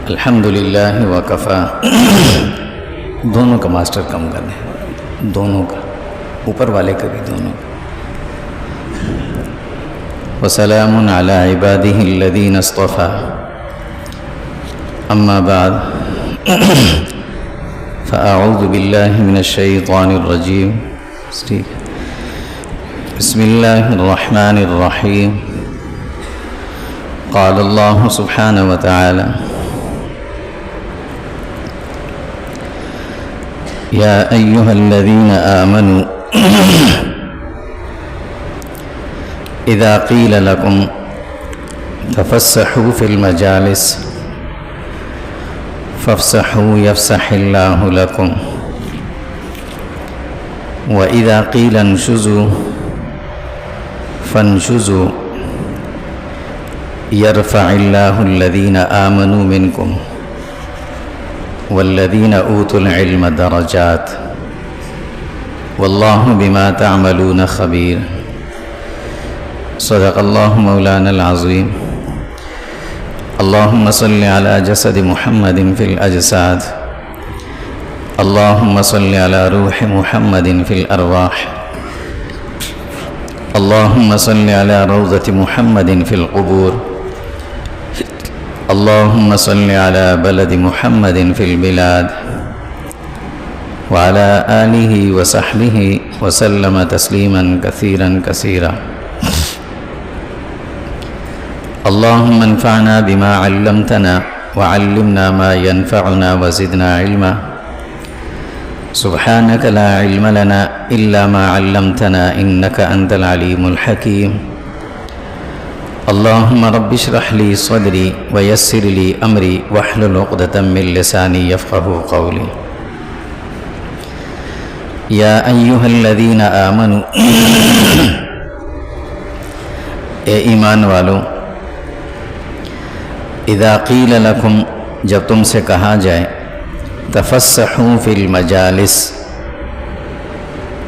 الحمدللہ وکفا دونوں کا ماسٹر کم کرنے، دونوں کا، اوپر والے کا بھی، دونوں کا۔ وسلام علی عبادہ الذین اصطفیٰ، اما بعد فاعوذ باللہ من الشیطان الرجیم، بسم اللہ الرحمن الرحیم۔ قال اللہ سبحانہ وتعالی یا ایہا الذین آمنوا اذا قیل لکم تفسحوا فی المجالس فافسحوا یفسح اللہ لکم وَإِذَا قِيلَ انشُزُوا فَانشُزُوا يَرْفَعِ اللَّهُ الَّذِينَ آمَنُوا مِنْكُمْ وَالَّذِينَ أُوتُوا الْعِلْمَ دَرَجَاتٍ وَاللَّهُ بِمَا تَعْمَلُونَ خَبِيرٌ۔ صدق اللہ مولانا العظیم۔ اللہم صل علی جسد محمد فی الاجساد، اللہم صل علی روح محمد فی الارواح، اللہم صل علی روضۃ محمد فی القبور، اللہم صل علی بلد محمد فی البلاد، وعلی آلہ وصحبہ وسلم تسلیما کثیرا کثیرا۔ اللہم انفعنا بما علمتنا وعلمنا ما ينفعنا وزدنا علما، سبحانك لا علم لنا إلا ما علمتنا إنك أنت العليم الحكيم۔ اللهم رب اشرح لي صدري ويسر لي أمري واحلل عقدة من لساني يفقهوا قولي۔ يا أيها الذين آمنوا اے ایمان والو، اذا قیل لکم جب تم سے کہا جائے، تفسحوا فی المجالس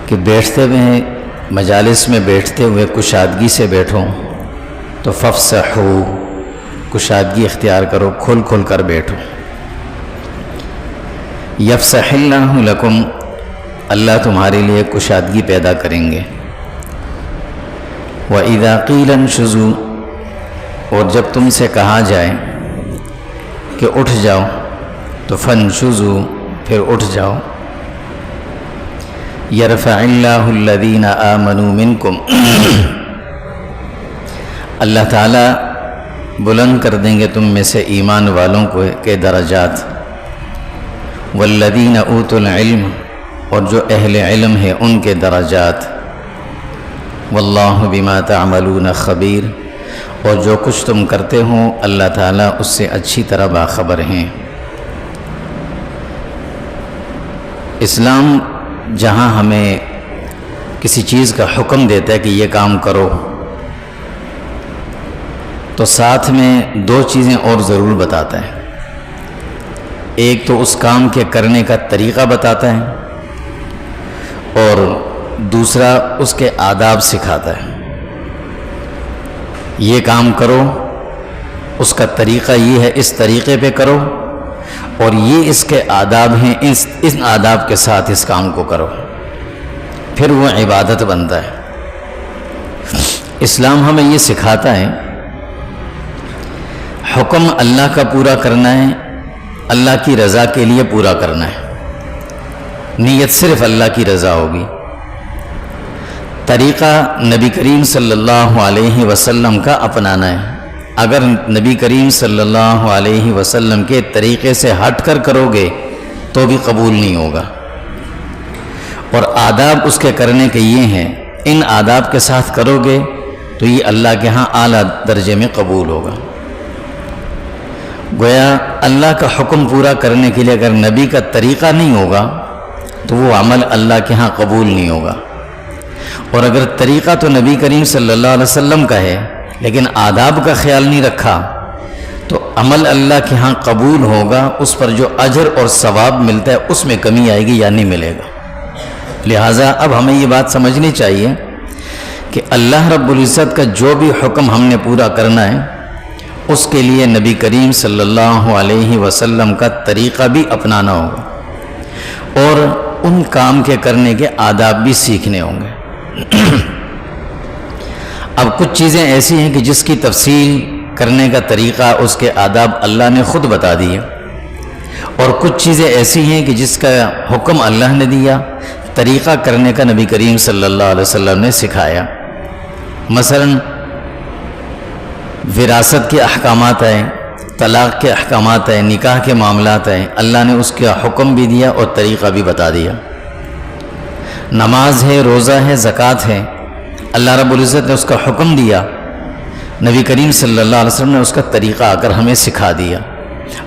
کہ بیٹھتے ہوئے مجالس میں بیٹھتے ہوئے کشادگی سے بیٹھو، تو فافسحوا کشادگی اختیار کرو، کھل کھل کر بیٹھو۔ یفسح اللہ لکم اللہ تمہارے لیے کشادگی پیدا کریں گے۔ وَإِذَا قِيلَ انشُزُوا اور جب تم سے کہا جائے کہ اٹھ جاؤ، تو فانشزوا پھر اٹھ جاؤ۔ یرفع اللہ الذین آمنوا منکم اللہ تعالیٰ بلند کر دیں گے تم میں سے ایمان والوں کے درجات، والذین اوتوا العلم اور جو اہل علم ہے ان کے درجات، واللہ بما تعملون خبیر اور جو کچھ تم کرتے ہو اللہ تعالیٰ اس سے اچھی طرح باخبر ہیں۔ اسلام جہاں ہمیں کسی چیز کا حکم دیتا ہے کہ یہ کام کرو، تو ساتھ میں دو چیزیں اور ضرور بتاتا ہے۔ ایک تو اس کام کے کرنے کا طریقہ بتاتا ہے، اور دوسرا اس کے آداب سکھاتا ہے۔ یہ کام کرو، اس کا طریقہ یہ ہے، اس طریقے پہ کرو، اور یہ اس کے آداب ہیں، اس آداب کے ساتھ اس کام کو کرو، پھر وہ عبادت بنتا ہے۔ اسلام ہمیں یہ سکھاتا ہے، حکم اللہ کا پورا کرنا ہے، اللہ کی رضا کے لیے پورا کرنا ہے، نیت صرف اللہ کی رضا ہوگی۔ طریقہ نبی کریم صلی اللہ علیہ وسلم کا اپنانا ہے، اگر نبی کریم صلی اللہ علیہ وسلم کے طریقے سے ہٹ کر کرو گے تو بھی قبول نہیں ہوگا۔ اور آداب اس کے کرنے کے یہ ہیں، ان آداب کے ساتھ کرو گے تو یہ اللہ کے ہاں اعلیٰ درجے میں قبول ہوگا۔ گویا اللہ کا حکم پورا کرنے کے لیے اگر نبی کا طریقہ نہیں ہوگا تو وہ عمل اللہ کے ہاں قبول نہیں ہوگا، اور اگر طریقہ تو نبی کریم صلی اللہ علیہ وسلم کا ہے لیکن آداب کا خیال نہیں رکھا تو عمل اللہ کے ہاں قبول ہوگا، اس پر جو اجر اور ثواب ملتا ہے اس میں کمی آئے گی یا نہیں ملے گا۔ لہٰذا اب ہمیں یہ بات سمجھنی چاہیے کہ اللہ رب العزت کا جو بھی حکم ہم نے پورا کرنا ہے اس کے لیے نبی کریم صلی اللہ علیہ وسلم کا طریقہ بھی اپنانا ہوگا اور ان کام کے کرنے کے آداب بھی سیکھنے ہوں گے۔ اب کچھ چیزیں ایسی ہیں کہ جس کی تفصیل کرنے کا طریقہ، اس کے آداب اللہ نے خود بتا دیے، اور کچھ چیزیں ایسی ہیں کہ جس کا حکم اللہ نے دیا، طریقہ کرنے کا نبی کریم صلی اللہ علیہ وسلم نے سکھایا۔ مثلا وراثت کے احکامات ہیں، طلاق کے احکامات ہیں، نکاح کے معاملات ہیں، اللہ نے اس کا حکم بھی دیا اور طریقہ بھی بتا دیا۔ نماز ہے، روزہ ہے، زکوٰۃ ہے، اللہ رب العزت نے اس کا حکم دیا، نبی کریم صلی اللہ علیہ وسلم نے اس کا طریقہ آ کر ہمیں سکھا دیا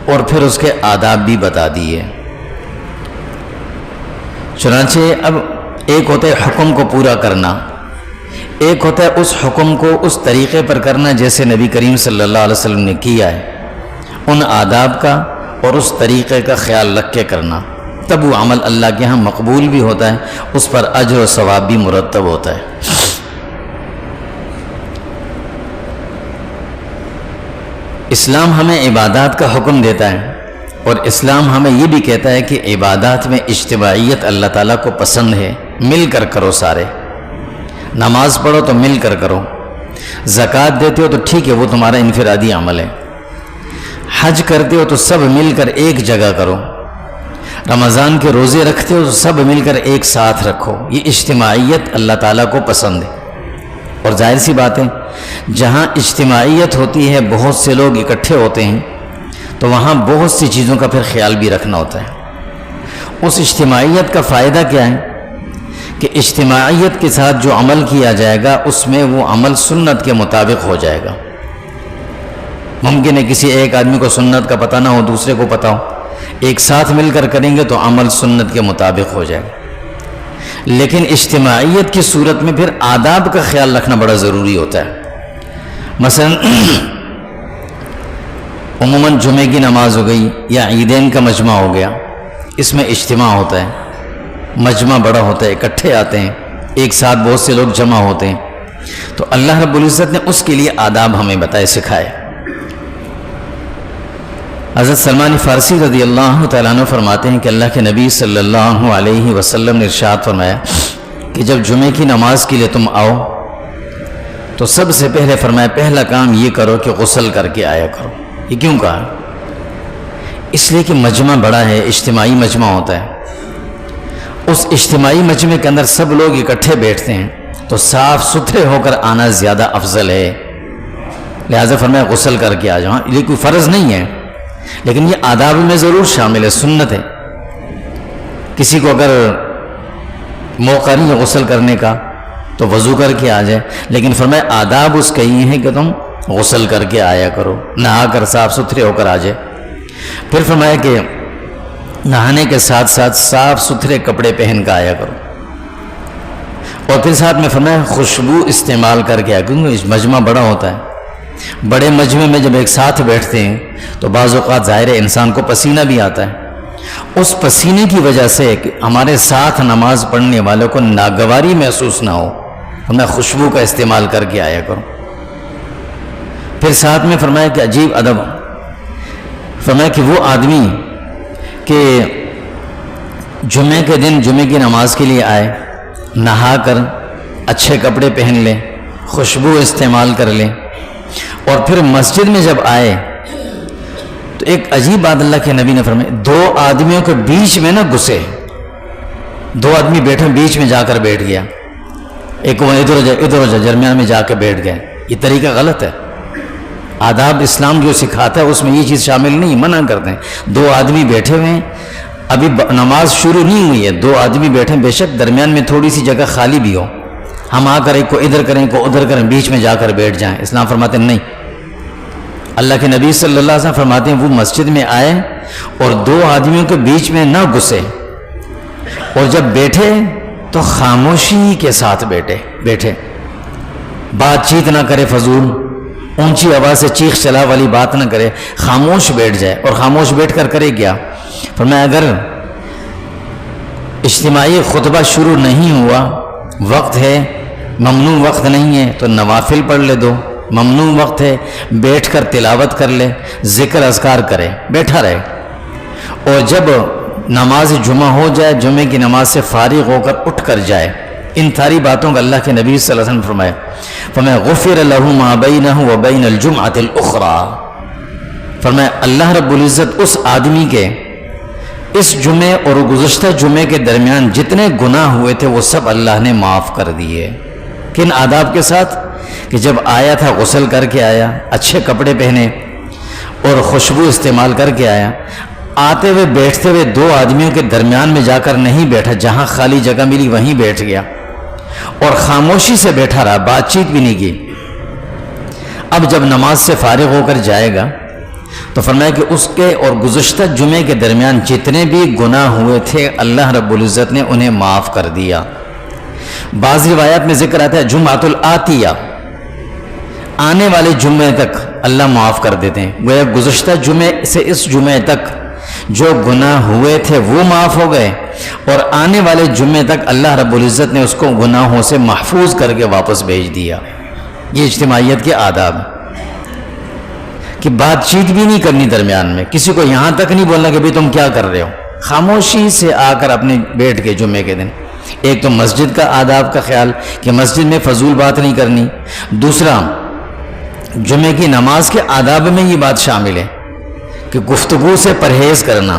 اور پھر اس کے آداب بھی بتا دیے۔ چنانچہ اب ایک ہوتا ہے حکم کو پورا کرنا، ایک ہوتا ہے اس حکم کو اس طریقے پر کرنا جیسے نبی کریم صلی اللہ علیہ وسلم نے کیا ہے، ان آداب کا اور اس طریقے کا خیال رکھ کے کرنا، تب وہ عمل اللہ کے ہاں مقبول بھی ہوتا ہے، اس پر اجر و ثواب بھی مرتب ہوتا ہے۔ اسلام ہمیں عبادات کا حکم دیتا ہے، اور اسلام ہمیں یہ بھی کہتا ہے کہ عبادات میں اجتماعیت اللہ تعالیٰ کو پسند ہے، مل کر کرو سارے۔ نماز پڑھو تو مل کر کرو، زکوٰۃ دیتے ہو تو ٹھیک ہے، وہ تمہارا انفرادی عمل ہے، حج کرتے ہو تو سب مل کر ایک جگہ کرو، رمضان کے روزے رکھتے ہو تو سب مل کر ایک ساتھ رکھو۔ یہ اجتماعیت اللہ تعالیٰ کو پسند ہے، اور ظاہر سی بات ہے جہاں اجتماعیت ہوتی ہے، بہت سے لوگ اکٹھے ہوتے ہیں، تو وہاں بہت سی چیزوں کا پھر خیال بھی رکھنا ہوتا ہے۔ اس اجتماعیت کا فائدہ کیا ہے کہ اجتماعیت کے ساتھ جو عمل کیا جائے گا اس میں وہ عمل سنت کے مطابق ہو جائے گا۔ ممکن ہے کسی ایک آدمی کو سنت کا پتہ نہ ہو، دوسرے کو پتہ ہو، ایک ساتھ مل کر کریں گے تو عمل سنت کے مطابق ہو جائے گا۔ لیکن اجتماعیت کی صورت میں پھر آداب کا خیال رکھنا بڑا ضروری ہوتا ہے۔ مثلا عموماً جمعے کی نماز ہو گئی یا عیدین کا مجمع ہو گیا، اس میں اجتماع ہوتا ہے، مجمع بڑا ہوتا ہے، اکٹھے آتے ہیں، ایک ساتھ بہت سے لوگ جمع ہوتے ہیں، تو اللہ رب العزت نے اس کے لیے آداب ہمیں بتائے، سکھائے۔ حضرت سلمان فارسی رضی اللہ تعالیٰ عنہ فرماتے ہیں کہ اللہ کے نبی صلی اللہ علیہ وسلم نے ارشاد فرمایا کہ جب جمعے کی نماز کے لیے تم آؤ تو سب سے پہلے فرمایا پہلا کام یہ کرو کہ غسل کر کے آیا کرو۔ یہ کیوں کہا؟ اس لیے کہ مجمع بڑا ہے، اجتماعی مجمع ہوتا ہے، اس اجتماعی مجمع کے اندر سب لوگ اکٹھے بیٹھتے ہیں تو صاف ستھرے ہو کر آنا زیادہ افضل ہے، لہٰذا فرمایا غسل کر کے آ جاؤ۔ یہ کوئی فرض نہیں ہے لیکن یہ آداب میں ضرور شامل ہے، سنت ہے۔ کسی کو اگر موقع نہیں ہے غسل کرنے کا تو وضو کر کے آ جائے، لیکن فرمایا آداب اس کا یہ ہے کہ تم غسل کر کے آیا کرو، نہا کر صاف ستھرے ہو کر آ جائے۔ پھر فرمایا کہ نہانے کے ساتھ ساتھ صاف ستھرے کپڑے پہن کے آیا کرو، اور پھر ساتھ میں فرمایا خوشبو استعمال کر کے آیا، کیونکہ مجمع بڑا ہوتا ہے، بڑے مجمع میں جب ایک ساتھ بیٹھتے ہیں تو بعض اوقات ظاہر ہے انسان کو پسینہ بھی آتا ہے، اس پسینے کی وجہ سے ہمارے ساتھ نماز پڑھنے والوں کو ناگواری محسوس نہ ہو، ہمیں خوشبو کا استعمال کر کے آیا کرو۔ پھر ساتھ میں فرمایا کہ عجیب ادب، فرمایا کہ وہ آدمی کہ جمعے کے دن جمعے کی نماز کے لیے آئے، نہا کر اچھے کپڑے پہن لیں، خوشبو استعمال کر لیں، اور پھر مسجد میں جب آئے تو ایک عجیب بات اللہ کے نبی نے فرمایا، دو آدمیوں کے بیچ میں نہ گھسے، دو آدمی بیٹھے بیچ میں جا کر بیٹھ گیا، ایک وہ ادھر ہو جا درمیان میں جا کے بیٹھ گئے، یہ طریقہ غلط ہے۔ آداب اسلام جو سکھاتا ہے اس میں یہ چیز شامل نہیں، منع کرتے ہیں۔ دو آدمی بیٹھے ہوئے ہیں، ابھی نماز شروع نہیں ہوئی ہے، دو آدمی بیٹھے ہیں، بے شک درمیان میں تھوڑی سی جگہ خالی بھی ہو، ہم آ کر ایک کو ادھر کریں کو ادھر کریں، بیچ میں جا کر بیٹھ جائیں، اسلام فرماتے ہیں نہیں۔ اللہ کے نبی صلی اللہ علیہ وسلم فرماتے ہیں وہ مسجد میں آئے اور دو آدمیوں کے بیچ میں نہ گھسے، اور جب بیٹھے تو خاموشی کے ساتھ بیٹھے، بات چیت نہ کرے، فضول اونچی آواز سے چیخ چلا والی بات نہ کرے، خاموش بیٹھ جائے، اور خاموش بیٹھ کر کرے کیا؟ فرمایا اگر اجتماعی خطبہ شروع نہیں ہوا، وقت ہے، ممنوع وقت نہیں ہے، تو نوافل پڑھ لے دو، ممنوع وقت ہے، بیٹھ کر تلاوت کر لے، ذکر اذکار کرے، بیٹھا رہے، اور جب نماز جمعہ ہو جائے، جمعے کی نماز سے فارغ ہو کر اٹھ کر جائے۔ ان ساری باتوں کا اللہ کے نبی صلی اللہ علیہ وسلم فرمایا غفر له ما بینہ وبین الجمعۃ الاخری، فرمایا اللہ رب العزت اس آدمی کے اس جمعے اور گزشتہ جمعے کے درمیان جتنے گناہ ہوئے تھے وہ سب اللہ نے معاف کر دیے۔ کن آداب کے ساتھ؟ کہ جب آیا تھا غسل کر کے آیا، اچھے کپڑے پہنے اور خوشبو استعمال کر کے آیا، آتے ہوئے بیٹھتے ہوئے دو آدمیوں کے درمیان میں جا کر نہیں بیٹھا، جہاں خالی جگہ ملی وہیں بیٹھ گیا اور خاموشی سے بیٹھا رہا، بات چیت بھی نہیں کی۔ اب جب نماز سے فارغ ہو کر جائے گا تو فرمایا کہ اس کے اور گزشتہ جمعے کے درمیان جتنے بھی گناہ ہوئے تھے اللہ رب العزت نے انہیں معاف کر دیا۔ بعض روایات میں ذکر آتا ہے جمعۃ الآتیہ، آنے والے جمعے تک اللہ معاف کر دیتے ہیں، گویا گزشتہ جمعے سے اس جمعے تک جو گناہ ہوئے تھے وہ معاف ہو گئے، اور آنے والے جمعے تک اللہ رب العزت نے اس کو گناہوں سے محفوظ کر کے واپس بھیج دیا۔ یہ اجتماعیت کے آداب ہیں کہ بات چیت بھی نہیں کرنی درمیان میں، کسی کو یہاں تک نہیں بولنا کہ بھئی تم کیا کر رہے ہو، خاموشی سے آ کر اپنے بیٹھ کے جمعے کے دن۔ ایک تو مسجد کا آداب کا خیال کہ مسجد میں فضول بات نہیں کرنی، دوسرا جمعے کی نماز کے آداب میں یہ بات شامل ہے کہ گفتگو سے پرہیز کرنا۔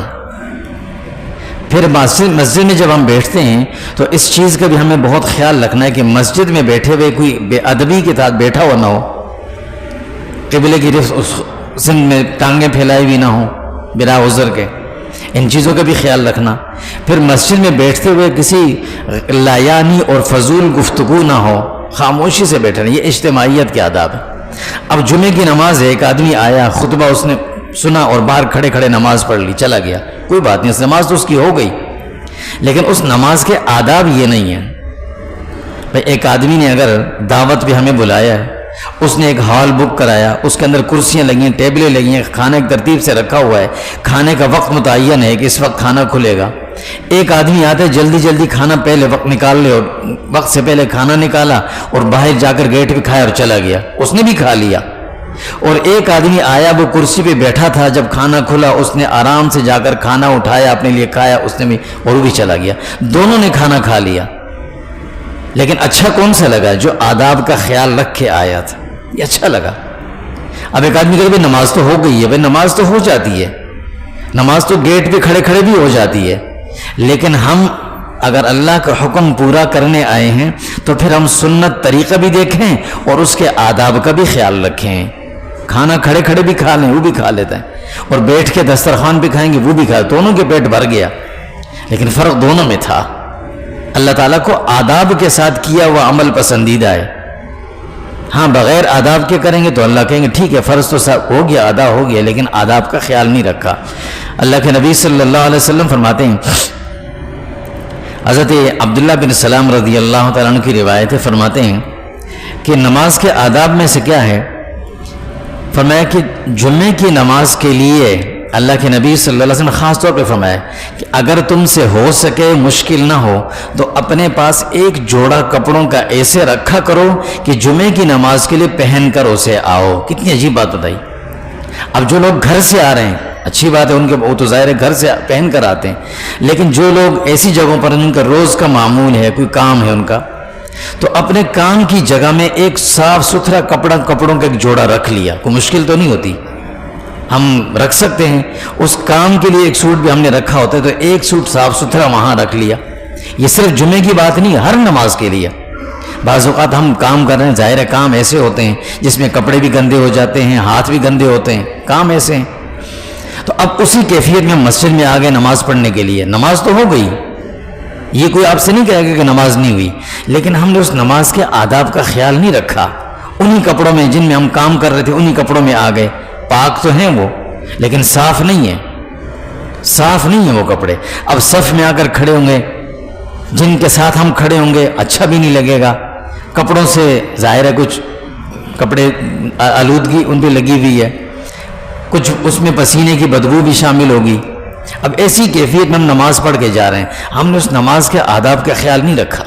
پھر مسجد میں جب ہم بیٹھتے ہیں تو اس چیز کا بھی ہمیں بہت خیال رکھنا ہے کہ مسجد میں بیٹھے ہوئے کوئی بے ادبی کے ساتھ بیٹھا ہوا نہ ہو، قبلے کی سمت میں ٹانگیں پھیلائی بھی نہ ہوں بلا عذر کے، ان چیزوں کا بھی خیال رکھنا۔ پھر مسجد میں بیٹھتے ہوئے کسی لایانی اور فضول گفتگو نہ ہو، خاموشی سے بیٹھنا، یہ اجتماعیت کے آداب ہے۔ اب جمعے کی نماز ہے، ایک آدمی آیا، خطبہ اس نے سنا اور باہر کھڑے کھڑے نماز پڑھ لی، چلا گیا، کوئی بات نہیں، اس نماز تو اس کی ہو گئی، لیکن اس نماز کے آداب یہ نہیں ہیں۔ بھئی ایک آدمی نے اگر دعوت پہ ہمیں بلایا ہے، اس نے ایک ہال بک کرایا، اس کے اندر کرسیاں لگی ہیں، ٹیبلیں لگی ہیں، کھانا ایک ترتیب سے رکھا ہوا ہے، کھانے کا وقت متعین ہے کہ اس وقت کھانا کھلے گا۔ ایک آدمی آتا ہے جلدی جلدی کھانا پہلے وقت نکال لے، اور وقت سے پہلے کھانا نکالا اور باہر جا کر گیٹ پہ کھایا اور چلا گیا، اس نے بھی کھا لیا۔ اور ایک آدمی آیا، وہ کرسی پہ بیٹھا تھا، جب کھانا کھلا اس نے آرام سے جا کر کھانا اٹھایا، اپنے لیے کھایا، اس نے بھی، اور وہ بھی چلا گیا، دونوں نے کھانا کھا لیا۔ لیکن اچھا کون سا لگا؟ جو آداب کا خیال رکھ کے آیا تھا، یہ اچھا لگا۔ اب ایک آدمی کہے بھائی نماز تو ہو گئی ہے، بھائی نماز تو ہو جاتی ہے، نماز تو گیٹ پہ کھڑے کھڑے بھی ہو جاتی ہے، لیکن ہم اگر اللہ کا حکم پورا کرنے آئے ہیں تو پھر ہم سنت طریقہ بھی دیکھیں اور اس کے آداب کا بھی خیال رکھیں۔ کھانا کھڑے کھڑے بھی کھا لیں، وہ بھی کھا لیتا ہے، اور بیٹھ کے دسترخوان پہ کھائیں گے، وہ بھی کھا، دونوں کے پیٹ بھر گیا، لیکن فرق دونوں میں تھا۔ اللہ تعالیٰ کو آداب کے ساتھ کیا ہوا عمل پسندیدہ ہے۔ ہاں بغیر آداب کے کریں گے تو اللہ کہیں گے ٹھیک ہے فرض تو سب ہو گیا، ادا ہو گیا، لیکن آداب کا خیال نہیں رکھا۔ اللہ کے نبی صلی اللہ علیہ وسلم فرماتے ہیں، حضرت عبداللہ بن سلام رضی اللہ تعالیٰ عنہ کی روایت ہے، فرماتے ہیں کہ نماز کے آداب میں سے کیا ہے؟ فرمایا کہ جمعے کی نماز کے لیے اللہ کے نبی صلی اللہ علیہ وسلم خاص طور پہ فرمایا کہ اگر تم سے ہو سکے، مشکل نہ ہو، تو اپنے پاس ایک جوڑا کپڑوں کا ایسے رکھا کرو کہ جمعے کی نماز کے لیے پہن کر اسے آؤ۔ کتنی عجیب بات بتائی۔ اب جو لوگ گھر سے آ رہے ہیں اچھی بات ہے، ان کے وہ تو ظاہر ہے گھر سے پہن کر آتے ہیں، لیکن جو لوگ ایسی جگہوں پر جن کا روز کا معمول ہے، کوئی کام ہے ان کا، تو اپنے کام کی جگہ میں ایک صاف ستھرا کپڑوں کا ایک جوڑا رکھ لیا، کوئی مشکل تو نہیں ہوتی، ہم رکھ سکتے ہیں۔ اس کام کے لیے ایک سوٹ بھی ہم نے رکھا ہوتا ہے تو ایک سوٹ صاف ستھرا وہاں رکھ لیا۔ یہ صرف جمعے کی بات نہیں، ہر نماز کے لیے۔ بعض اوقات ہم کام کر رہے ہیں، ظاہر ہے کام ایسے ہوتے ہیں جس میں کپڑے بھی گندے ہو جاتے ہیں، ہاتھ بھی گندے ہوتے ہیں، کام ایسے ہیں، تو اب اسی کیفیت میں مسجد میں آ گئے نماز پڑھنے کے لیے، نماز تو ہو گئی، یہ کوئی آپ سے نہیں کہے گا کہ نماز نہیں ہوئی، لیکن ہم نے اس نماز کے آداب کا خیال نہیں رکھا۔ انہی کپڑوں میں جن میں ہم کام کر رہے تھے انہی کپڑوں میں آ گئے، پاک تو ہیں وہ لیکن صاف نہیں ہے، صاف نہیں ہیں وہ کپڑے۔ اب صف میں آ کر کھڑے ہوں گے، جن کے ساتھ ہم کھڑے ہوں گے اچھا بھی نہیں لگے گا، کپڑوں سے ظاہر ہے کچھ کپڑے آلودگی ان پہ لگی ہوئی ہے، کچھ اس میں پسینے کی بدبو بھی شامل ہوگی۔ اب ایسی کیفیت میں ہم نماز پڑھ کے جا رہے ہیں، ہم نے اس نماز کے آداب کا خیال نہیں رکھا۔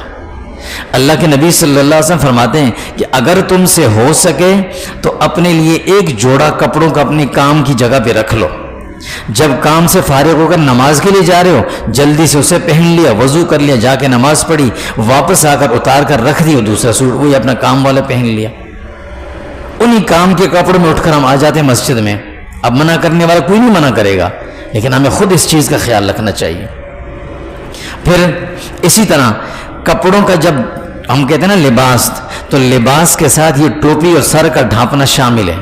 اللہ کے نبی صلی اللہ علیہ وسلم فرماتے ہیں کہ اگر تم سے ہو سکے تو اپنے لیے ایک جوڑا کپڑوں کا اپنی کام کی جگہ پہ رکھ لو، جب کام سے فارغ ہو کر نماز کے لیے جا رہے ہو جلدی سے اسے پہن لیا، وضو کر لیا، جا کے نماز پڑھی، واپس آ کر اتار کر رکھ دیا دوسرا سوٹ وہی اپنا کام والا پہن لیا۔ انہی کام کے کپڑوں میں اٹھ کر ہم آ جاتے ہیں مسجد میں۔ اب منع کرنے والا کوئی نہیں منع کرے گا، لیکن ہمیں خود اس چیز کا خیال رکھنا چاہیے۔ پھر اسی طرح کپڑوں کا جب ہم کہتے ہیں نا لباس، تو لباس کے ساتھ یہ ٹوپی اور سر کا ڈھانپنا شامل ہے۔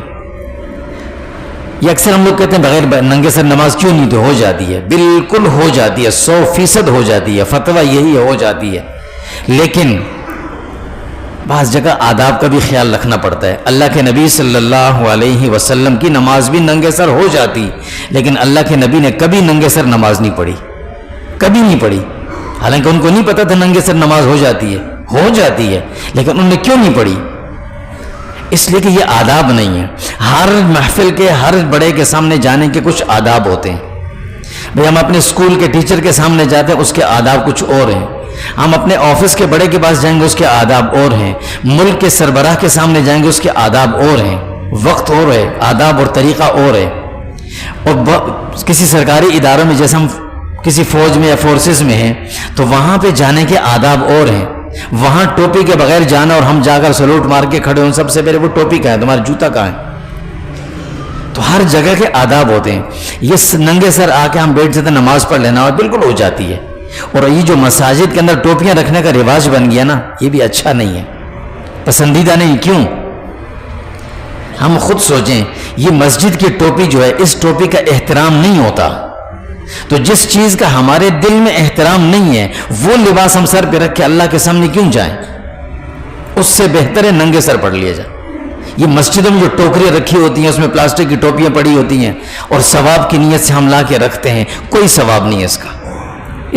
یہ اکثر ہم لوگ کہتے ہیں بغیر ننگے سر نماز کیوں نہیں، تو ہو جاتی ہے، بالکل ہو جاتی ہے، 100% ہو جاتی ہے، فتویٰ یہی ہو جاتی ہے۔ لیکن بعض جگہ آداب کا بھی خیال رکھنا پڑتا ہے۔ اللہ کے نبی صلی اللہ علیہ وسلم کی نماز بھی ننگے سر ہو جاتی، لیکن اللہ کے نبی نے کبھی ننگے سر نماز نہیں پڑھی، کبھی نہیں پڑھی۔ حالانکہ ان کو نہیں پتا تھا ننگے سر نماز ہو جاتی ہے، لیکن انہوں نے کیوں نہیں پڑھی؟ اس لیے کہ یہ آداب نہیں ہے۔ ہر محفل کے ہر بڑے کے سامنے جانے کے کچھ آداب ہوتے ہیں۔ بھئی ہم اپنے اسکول کے ٹیچر کے سامنے جاتے ہیں، اس کے آداب کچھ اور ہیں۔ ہم اپنے آفس کے بڑے کے پاس جائیں گے، اس کے آداب اور ہیں۔ ملک کے سربراہ کے سامنے جائیں گے، اس کے آداب اور ہیں، وقت اور ہے، آداب اور طریقہ اور ہے۔ اور کسی سرکاری اداروں میں، جیسے ہم کسی فوج میں یا فورسز میں ہیں، تو وہاں پہ جانے کے آداب اور ہیں۔ وہاں ٹوپی کے بغیر جانا اور ہم جا کر سلوٹ مار کے کھڑے ہوں، سب سے پہلے وہ ٹوپی کہاں ہے، تمہارا جوتا کہاں ہے؟ تو ہر جگہ کے آداب ہوتے ہیں۔ یہ ننگے سر آ کے ہم بیٹھ جاتے ہیں نماز پڑھ لینا، اور بالکل ہو جاتی ہے۔ اور یہ جو مساجد کے اندر ٹوپیاں رکھنے کا رواج بن گیا نا، یہ بھی اچھا نہیں ہے، پسندیدہ نہیں۔ کیوں؟ ہم خود سوچیں، یہ مسجد کی ٹوپی جو ہے، اس ٹوپی کا احترام نہیں ہوتا، تو جس چیز کا ہمارے دل میں احترام نہیں ہے، وہ لباس ہم سر پہ رکھ کے اللہ کے سامنے کیوں جائیں؟ اس سے بہتر ہے ننگے سر پڑھ لیا جائے۔ یہ مسجدوں میں جو ٹوکریاں رکھی ہوتی ہیں، اس میں پلاسٹک کی ٹوپیاں پڑی ہوتی ہیں، اور ثواب کی نیت سے ہم لا کے رکھتے ہیں، کوئی ثواب نہیں ہے اس کا۔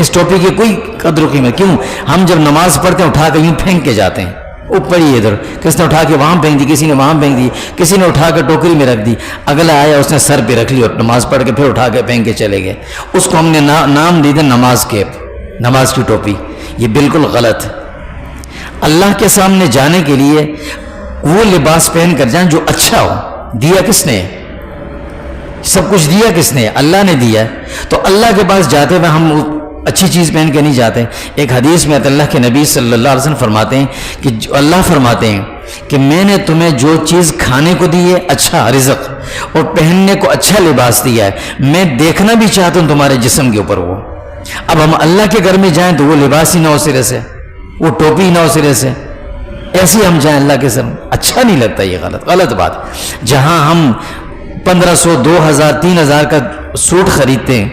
اس ٹوپی کی کوئی قدر و قیمت کیوں؟ ہم جب نماز پڑھتے ہیں اٹھا کے یوں پھینک کے جاتے ہیں، اوپر ہی ادھر، کس نے اٹھا کے وہاں پھینک دی، کسی نے وہاں پھینک دی، کسی نے اٹھا کے ٹوکری میں رکھ دی، اگلا آیا اس نے سر پہ رکھ لی اور نماز پڑھ کے پھر اٹھا کے پھینک کے چلے گئے۔ اس کو ہم نے نام دی تھا نماز کیپ، نماز کی ٹوپی۔ یہ بالکل غلط ہے۔ اللہ کے سامنے جانے کے لیے وہ لباس پہن کر جائیں جو اچھا ہو۔ دیا کس نے؟ سب کچھ دیا کس نے؟ اللہ نے دیا ہے۔ تو اللہ کے پاس جاتے ہوئے ہم اچھی چیز پہن کے نہیں جاتے۔ ایک حدیث میں اللہ کے نبی صلی اللہ علیہ وسلم فرماتے ہیں کہ اللہ فرماتے ہیں کہ میں نے تمہیں جو چیز کھانے کو دی ہے، اچھا رزق، اور پہننے کو اچھا لباس دیا ہے، میں دیکھنا بھی چاہتا ہوں تمہارے جسم کے اوپر وہ۔ اب ہم اللہ کے گھر میں جائیں تو وہ لباس ہی نہ ہو سرے سے، وہ ٹوپی ہی نہ ہو سرے سے، ایسے ہم جائیں اللہ کے سامنے، اچھا نہیں لگتا۔ یہ غلط بات۔ جہاں ہم 1500 2000 3000 کا سوٹ خریدتے ہیں،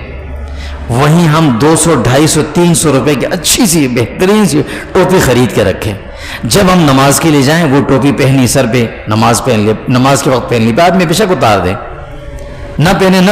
وہیں ہم 200 250 300 روپے کی اچھی سی بہترین سی ٹوپی خرید کے رکھیں۔ جب ہم نماز کے لیے جائیں، وہ ٹوپی پہنی سر پہ، نماز پہن لے، نماز کے وقت پہن لی، بعد میں بے شک اتار دیں، نہ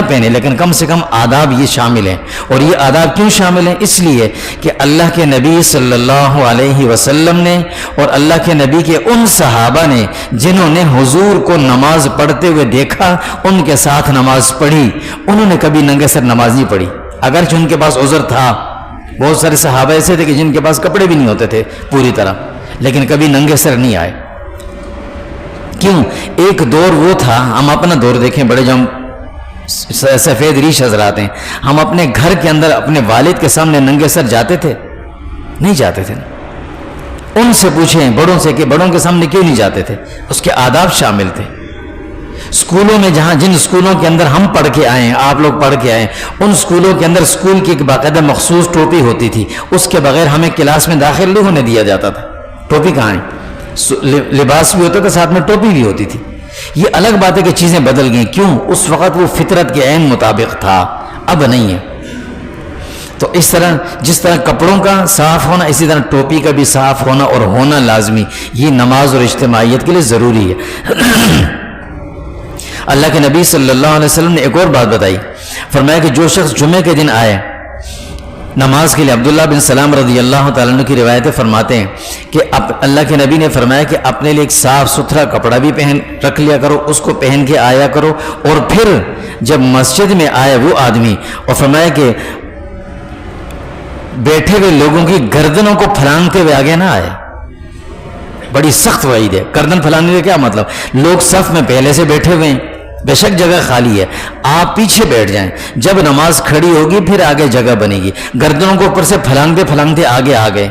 پہنے، لیکن کم سے کم آداب یہ شامل ہیں۔ اور یہ آداب کیوں شامل ہیں؟ اس لیے کہ اللہ کے نبی صلی اللہ علیہ وسلم نے اور اللہ کے نبی کے ان صحابہ نے جنہوں نے حضور کو نماز پڑھتے ہوئے دیکھا، ان کے ساتھ نماز پڑھی، انہوں نے کبھی ننگے سر نماز نہیں پڑھی، اگرچہ ان کے پاس عذر تھا۔ بہت سارے صحابہ ایسے تھے کہ جن کے پاس کپڑے بھی نہیں ہوتے تھے پوری طرح، لیکن کبھی ننگے سر نہیں آئے۔ کیوں؟ ایک دور وہ تھا، ہم اپنا دور دیکھیں، بڑے جو ہم سفید ریش حضرات ہیں، ہم اپنے گھر کے اندر اپنے والد کے سامنے ننگے سر جاتے تھے؟ نہیں جاتے تھے۔ ان سے پوچھیں بڑوں سے کہ بڑوں کے سامنے کیوں نہیں جاتے تھے؟ اس کے آداب شامل تھے۔ اسکولوں میں جن اسکولوں کے اندر ہم پڑھ کے آئے ہیں، آپ لوگ پڑھ کے آئے، ان اسکولوں کے اندر اسکول کی ایک باقاعدہ مخصوص ٹوپی ہوتی تھی، اس کے بغیر ہمیں کلاس میں داخل نہیں ہونے دیا جاتا تھا۔ ٹوپی کہاں ہے؟ لباس بھی ہوتا تھا، ساتھ میں ٹوپی بھی ہوتی تھی۔ یہ الگ بات ہے کہ چیزیں بدل گئیں، کیوں؟ اس وقت وہ فطرت کے عین مطابق تھا، اب نہیں ہے۔ تو اس طرح جس طرح کپڑوں کا صاف ہونا، اسی طرح ٹوپی کا بھی صاف ہونا اور ہونا لازمی، یہ نماز اور اجتماعیت کے لیے ضروری ہے۔ اللہ کے نبی صلی اللہ علیہ وسلم نے ایک اور بات بتائی، فرمایا کہ جو شخص جمعے کے دن آئے نماز کے لیے، عبداللہ بن سلام رضی اللہ تعالیٰ عنہ کی روایتیں فرماتے ہیں کہ اللہ کے نبی نے فرمایا کہ اپنے لیے ایک صاف ستھرا کپڑا بھی پہن رکھ لیا کرو، اس کو پہن کے آیا کرو، اور پھر جب مسجد میں آئے وہ آدمی، اور فرمایا کہ بیٹھے ہوئے لوگوں کی گردنوں کو پھلانگتے ہوئے آگے نہ آئے، بڑی سخت وعید ہے. گردن پھیلانے کا کیا مطلب؟ لوگ صف میں پہلے سے بیٹھے ہوئے ہیں, بے شک جگہ خالی ہے, آپ پیچھے بیٹھ جائیں, جب نماز کھڑی ہوگی پھر آگے جگہ بنے گی. گردنوں کو اوپر سے پھلانگتے پھلانگتے آگے آ گئے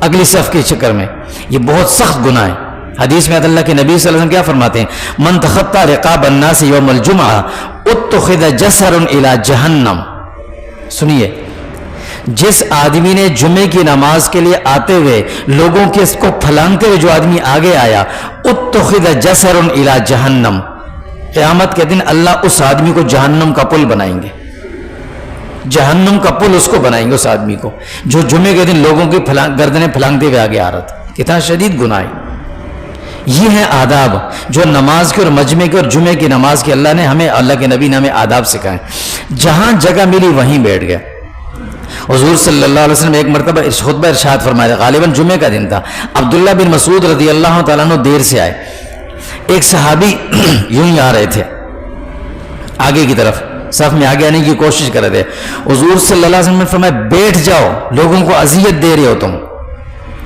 اگلی صف کے چکر میں, یہ بہت سخت گناہ ہے. حدیث میں اللہ کے نبی صلی اللہ علیہ وسلم کیا فرماتے ہیں؟ من تخطى رقاب الناس یوم الجمعہ اتخذ جسر الى جہنم. سنیے, جس آدمی نے جمعے کی نماز کے لیے آتے ہوئے لوگوں کے اس کو پھلانگتے ہوئے جو آدمی آگے آیا, اتخذ جسر الى جہنم, قیامت کے دن اللہ اس آدمی کو جہنم کا پل بنائیں گے. جہنم کا پل اس کو بنائیں گے, اس آدمی کو جو جمعے کے دن لوگوں کی گردنیں پھلانگتے ہوئے آگے آ رہا تھا. کتنا شدید گناہ ہے. یہ ہیں آداب جو نماز کے اور مجمع کے اور جمعے کی نماز کے اللہ نے ہمیں, اللہ کے نبی نے ہمیں آداب سکھائے. جہاں جگہ ملی وہیں بیٹھ گئے. حضور صلی اللہ علیہ وسلم ایک مرتبہ خطبہ ارشاد فرمایا, غالباً جمعے کا دن تھا. عبداللہ بن مسعود رضی اللہ تعالیٰ عنہ دیر سے آئے. ایک صحابی یوں ہی آ رہے تھے آگے کی طرف, صف میں آگے آنے کی کوشش کر رہے تھے. حضور صلی اللہ علیہ وسلم نے فرمایا, بیٹھ جاؤ, لوگوں کو اذیت دے رہے ہو تم.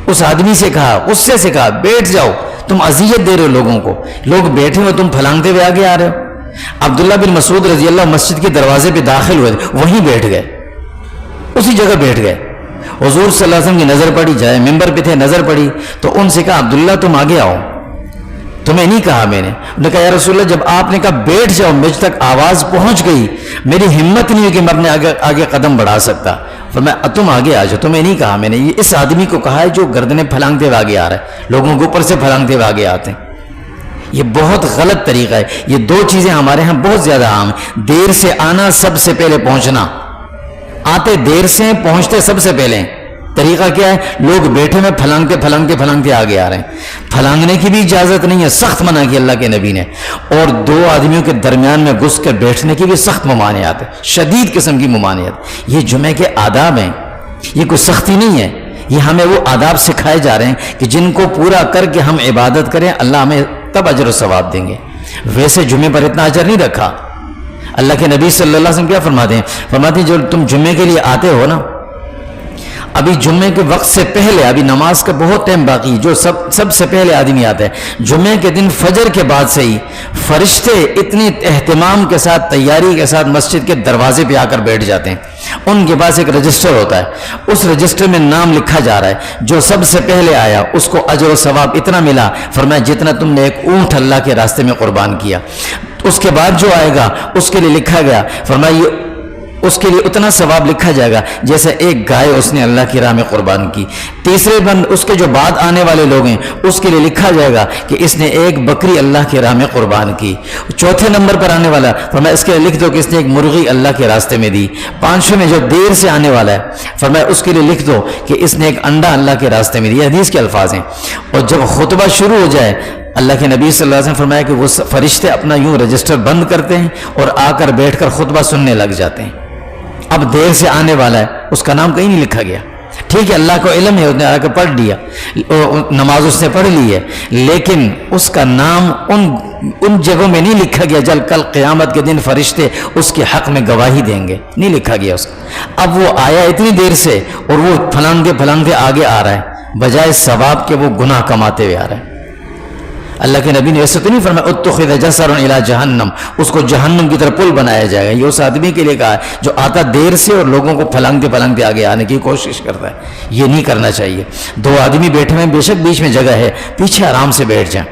اس آدمی سے کہا, غصے سے کہا, بیٹھ جاؤ, تم اذیت دے رہے ہو لوگوں کو, لوگ بیٹھے ہو, تم پھلانگتے ہوئے آگے آ رہے ہو. عبداللہ بن مسعود رضی اللہ مسجد کے دروازے پہ داخل ہوئے, وہیں بیٹھ گئے, اسی جگہ بیٹھ گئے. حضور صلی اللہ علیہ وسلم کی نظر پڑی, جائے ممبر پہ تھے, نظر پڑی تو ان سے کہا, عبداللہ تم آگے آؤ, تمہیں نہیں کہا میں نے. انہوں نے کہا, یا رسول اللہ, جب آپ نے کہا بیٹھ جاؤ, مجھ تک آواز پہنچ گئی, میری ہمت نہیں ہوئی کہ میں اپنے آگے قدم بڑھا سکتا. فرمایا, تم آگے آ جاؤ, تمہیں نہیں کہا میں نے. یہ اس آدمی کو کہا ہے جو گردنیں پھلانگتے ہوئے آگے آ رہا ہے, لوگوں کے اوپر سے پھلانگتے ہوئے آگے آتے ہیں. یہ بہت غلط طریقہ ہے. یہ دو چیزیں ہمارے ہاں بہت زیادہ عام ہیں. دیر سے آنا, سب سے پہلے پہنچنا. آتے دیر سے, پہنچتے سب سے پہلے. طریقہ کیا ہے؟ لوگ بیٹھے میں پھلانگتے آگے آ رہے ہیں. پھلانگنے کی بھی اجازت نہیں ہے, سخت منع کی اللہ کے نبی نے. اور دو آدمیوں کے درمیان میں گھس کر بیٹھنے کی بھی سخت ممانعت ہے, شدید قسم کی ممانعت. یہ جمعے کے آداب ہیں, یہ کوئی سختی نہیں ہے. یہ ہمیں وہ آداب سکھائے جا رہے ہیں کہ جن کو پورا کر کے ہم عبادت کریں, اللہ ہمیں تب اجر و ثواب دیں گے. ویسے جمعے پر اتنا اجر نہیں رکھا. اللہ کے نبی صلی اللہ علیہ وسلم کیا فرماتے ہیں؟ جو تم جمعے کے لیے آتے ہو نا, ابھی جمعے کے وقت سے پہلے, ابھی نماز کا بہت ٹائم باقی, جو سب سے پہلے آدمی آتا ہے جمعے کے دن فجر کے بعد سے ہی, فرشتے اتنی اہتمام کے ساتھ, تیاری کے ساتھ مسجد کے دروازے پہ آ کر بیٹھ جاتے ہیں. ان کے پاس ایک رجسٹر ہوتا ہے, اس رجسٹر میں نام لکھا جا رہا ہے, جو سب سے پہلے آیا اس کو اجر و ثواب اتنا ملا. فرمایا, جتنا تم نے ایک اونٹ اللہ کے راستے میں قربان کیا. اس کے بعد جو آئے گا اس کے لیے لکھا گیا, فرمایا یہ اس کے لیے اتنا ثواب لکھا جائے گا جیسے ایک گائے اس نے اللہ کی راہ میں قربان کی. تیسرے بند اس کے جو بعد آنے والے لوگ ہیں اس کے لیے لکھا جائے گا کہ اس نے ایک بکری اللہ کی راہ میں قربان کی. چوتھے نمبر پر آنے والا, فرمایا اس کے لیے لکھ دو کہ اس نے ایک مرغی اللہ کے راستے میں دی. پانچویں میں جو دیر سے آنے والا ہے, فرمایا اس کے لیے لکھ دو کہ اس نے ایک انڈا اللہ کے راستے میں دی. یہ حدیث کے الفاظ ہیں. اور جب خطبہ شروع ہو جائے, اللہ کے نبی صلی اللہ علیہ وسلم فرمایا کہ وہ فرشتے اپنا یوں رجسٹر بند کرتے ہیں اور آ کر بیٹھ کر خطبہ سننے لگ جاتے ہیں. اب دیر سے آنے والا ہے, اس کا نام کہیں نہیں لکھا گیا. ٹھیک ہے, اللہ کو علم ہے, اس نے آ کے پڑھ لیا, نماز اس نے پڑھ لی ہے, لیکن اس کا نام ان جگہوں میں نہیں لکھا گیا جل کل قیامت کے دن فرشتے اس کے حق میں گواہی دیں گے, نہیں لکھا گیا اس کا. اب وہ آیا اتنی دیر سے اور وہ پھلانگتے آگے آ رہا ہے, بجائے ثواب کے وہ گناہ کماتے ہوئے آ رہا ہے. اللہ کے نبی نے ایسے تو نہیں فرمایا اتخذ جسر الی جہنم, اس کو جہنم کی طرف پل بنایا جائے گا. یہ اس آدمی کے لیے کہا ہے جو آتا دیر سے اور لوگوں کو پھلانگتے آگے آنے کی کوشش کرتا ہے. یہ نہیں کرنا چاہیے. دو آدمی بیٹھے ہیں, بے شک بیچ میں جگہ ہے, پیچھے آرام سے بیٹھ جائیں.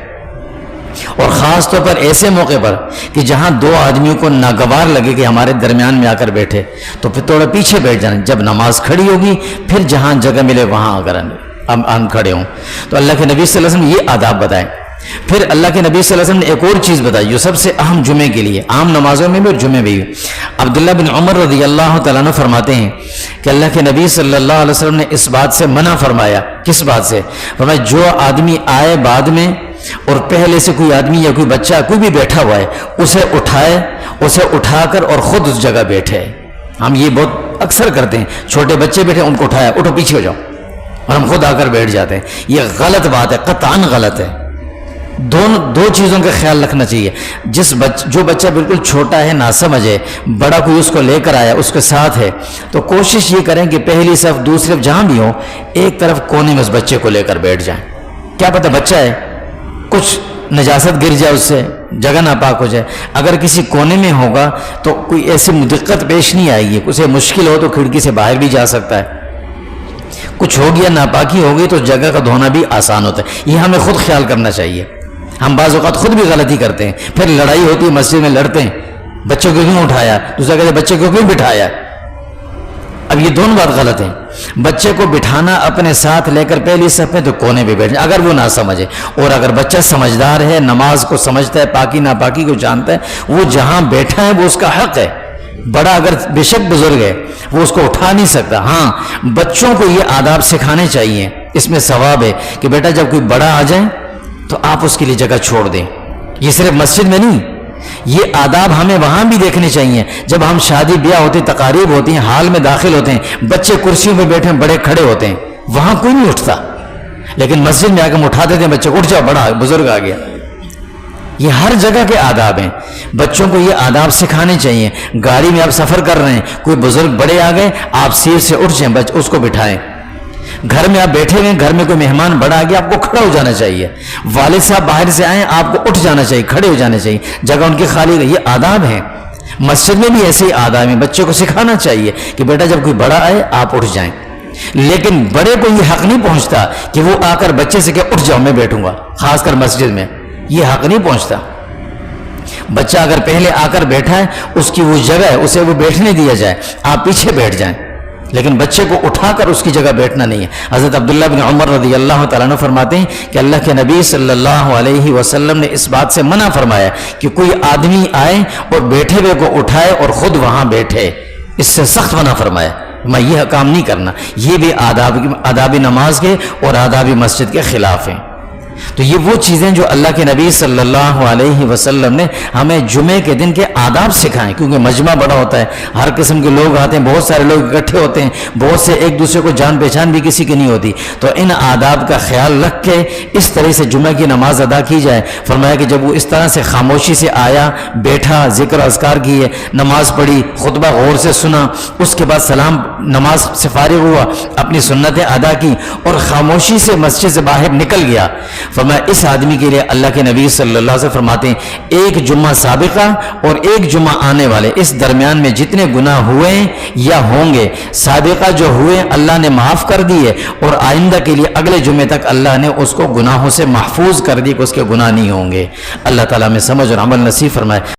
اور خاص طور پر ایسے موقع پر کہ جہاں دو آدمیوں کو ناگوار لگے کہ ہمارے درمیان میں آ کر بیٹھے, تو پھر تھوڑا پیچھے بیٹھ جائیں. جب نماز کھڑی ہوگی پھر جہاں جگہ ملے وہاں اگر ہم کھڑے ہوں. تو اللہ کے نبی صلی اللہ علیہ وسلم یہ آداب بتائیں. پھر اللہ کے نبی صلی اللہ علیہ وسلم نے ایک اور چیز بتائی جو سب سے اہم جمعے کے لیے, عام نمازوں میں بھی اور جمعے بھی. عبداللہ بن عمر رضی اللہ تعالیٰ عنہ فرماتے ہیں کہ اللہ کے نبی صلی اللہ علیہ وسلم نے اس بات سے منع فرمایا. کس بات سے؟ فرمایا جو آدمی آئے بعد میں اور پہلے سے کوئی آدمی یا کوئی بچہ کوئی بھی بیٹھا ہوا ہے, اسے اٹھائے, اسے اٹھا کر اور خود اس جگہ بیٹھے. ہم یہ بہت اکثر کرتے ہیں, چھوٹے بچے بیٹھے ان کو اٹھایا, اٹھو پیچھے ہو جاؤ, اور ہم خود آ کر بیٹھ جاتے ہیں. یہ غلط بات ہے, قطعاً غلط ہے. دو چیزوں کا خیال رکھنا چاہیے. جو بچہ بالکل چھوٹا ہے, ناسمجھ ہے, بڑا کوئی اس کو لے کر آیا, اس کے ساتھ ہے, تو کوشش یہ کریں کہ پہلی صف دوسری صف جہاں بھی ہو, ایک طرف کونے میں اس بچے کو لے کر بیٹھ جائیں. کیا پتہ بچہ ہے، کچھ نجاست گر جائے، اس سے جگہ ناپاک ہو جائے. اگر کسی کونے میں ہوگا تو کوئی ایسی دقت پیش نہیں آئے گی، اسے مشکل ہو تو کھڑکی سے باہر بھی جا سکتا ہے. کچھ ہو گیا، ناپاکی ہو گئی تو جگہ کا دھونا بھی آسان ہوتا ہے. یہ ہمیں خود خیال کرنا چاہیے. ہم بعض اوقات خود بھی غلطی کرتے ہیں، پھر لڑائی ہوتی ہے، مسجد میں لڑتے ہیں، بچوں کو کیوں اٹھایا، دوسرا کہتے ہیں بچے کو کیوں بٹھایا. اب یہ دونوں بات غلط ہیں. بچے کو بٹھانا اپنے ساتھ لے کر پہلی صف میں تو کونے پہ بیٹھنا، اگر وہ نہ سمجھے. اور اگر بچہ سمجھدار ہے، نماز کو سمجھتا ہے، پاکی ناپاکی کو جانتا ہے، وہ جہاں بیٹھا ہے وہ اس کا حق ہے. بڑا اگر بے شک بزرگ ہے وہ اس کو اٹھا نہیں سکتا. ہاں بچوں کو یہ آداب سکھانے چاہیے، اس میں ثواب ہے کہ بیٹا جب کوئی بڑا آ جائے تو آپ اس کے لیے جگہ چھوڑ دیں. یہ صرف مسجد میں نہیں، یہ آداب ہمیں وہاں بھی دیکھنے چاہیے. جب ہم شادی بیاہ ہوتے، تقاریب ہوتی ہیں، حال میں داخل ہوتے ہیں، بچے کرسیوں پہ بیٹھے بڑے کھڑے ہوتے ہیں، وہاں کوئی نہیں اٹھتا. لیکن مسجد میں آ کے ہم اٹھا دیتے ہیں بچے کو، اٹھ جاؤ بڑا بزرگ آ گیا. یہ ہر جگہ کے آداب ہیں، بچوں کو یہ آداب سکھانے چاہیے. گاڑی میں آپ سفر کر رہے ہیں، کوئی بزرگ بڑے آ گئے، آپ سیٹ سے اٹھ جائیں، اس کو بٹھائیں. گھر میں آپ بیٹھے ہوئے، گھر میں کوئی مہمان بڑا آ گیا، آپ کو کھڑا ہو جانا چاہیے. والد صاحب باہر سے آئیں، آپ کو اٹھ جانا چاہیے، کھڑے ہو جانا چاہیے، جگہ ان کی خالی رہے. یہ آداب ہیں. مسجد میں بھی ایسے ہی آداب ہیں. بچوں کو سکھانا چاہیے کہ بیٹا جب کوئی بڑا آئے آپ اٹھ جائیں. لیکن بڑے کو یہ حق نہیں پہنچتا کہ وہ آ کر بچے سے کہ اٹھ جاؤ میں بیٹھوں گا، خاص کر مسجد میں یہ حق نہیں پہنچتا. بچہ اگر پہلے آ کر بیٹھا ہے، اس کی وہ جگہ ہے، اسے وہ بیٹھنے دیا جائے، آپ پیچھے بیٹھ جائیں. لیکن بچے کو اٹھا کر اس کی جگہ بیٹھنا نہیں ہے. حضرت عبداللہ بن عمر رضی اللہ تعالیٰ عنہ فرماتے ہیں کہ اللہ کے نبی صلی اللہ علیہ وسلم نے اس بات سے منع فرمایا کہ کوئی آدمی آئے اور بیٹھے ہوئے کو اٹھائے اور خود وہاں بیٹھے. اس سے سخت منع فرمایا. میں یہ کام نہیں کرنا. یہ بھی آداب نماز کے اور آداب مسجد کے خلاف ہیں. تو یہ وہ چیزیں جو اللہ کے نبی صلی اللہ علیہ وسلم نے ہمیں جمعے کے دن کے آداب سکھائیں. کیونکہ مجمع بڑا ہوتا ہے، ہر قسم کے لوگ آتے ہیں، بہت سارے لوگ اکٹھے ہوتے ہیں، بہت سے ایک دوسرے کو جان پہچان بھی کسی کی نہیں ہوتی. تو ان آداب کا خیال رکھ کے اس طرح سے جمعہ کی نماز ادا کی جائے. فرمایا کہ جب وہ اس طرح سے خاموشی سے آیا، بیٹھا، ذکر اذکار کیے، نماز پڑھی، خطبہ غور سے سنا، اس کے بعد سلام، نماز سے فارغ ہوا، اپنی سنتیں ادا کی اور خاموشی سے مسجد سے باہر نکل گیا. فرمایا اس آدمی کے لیے اللہ کے نبی صلی اللہ علیہ وسلم فرماتے ہیں ایک جمعہ سابقہ اور ایک جمعہ آنے والے، اس درمیان میں جتنے گناہ ہوئے یا ہوں گے، سابقہ جو ہوئے اللہ نے معاف کر دیے، اور آئندہ کے لیے اگلے جمعے تک اللہ نے اس کو گناہوں سے محفوظ کر دی کہ اس کے گناہ نہیں ہوں گے. اللہ تعالیٰ میں سمجھ اور عمل نصیب فرمائے.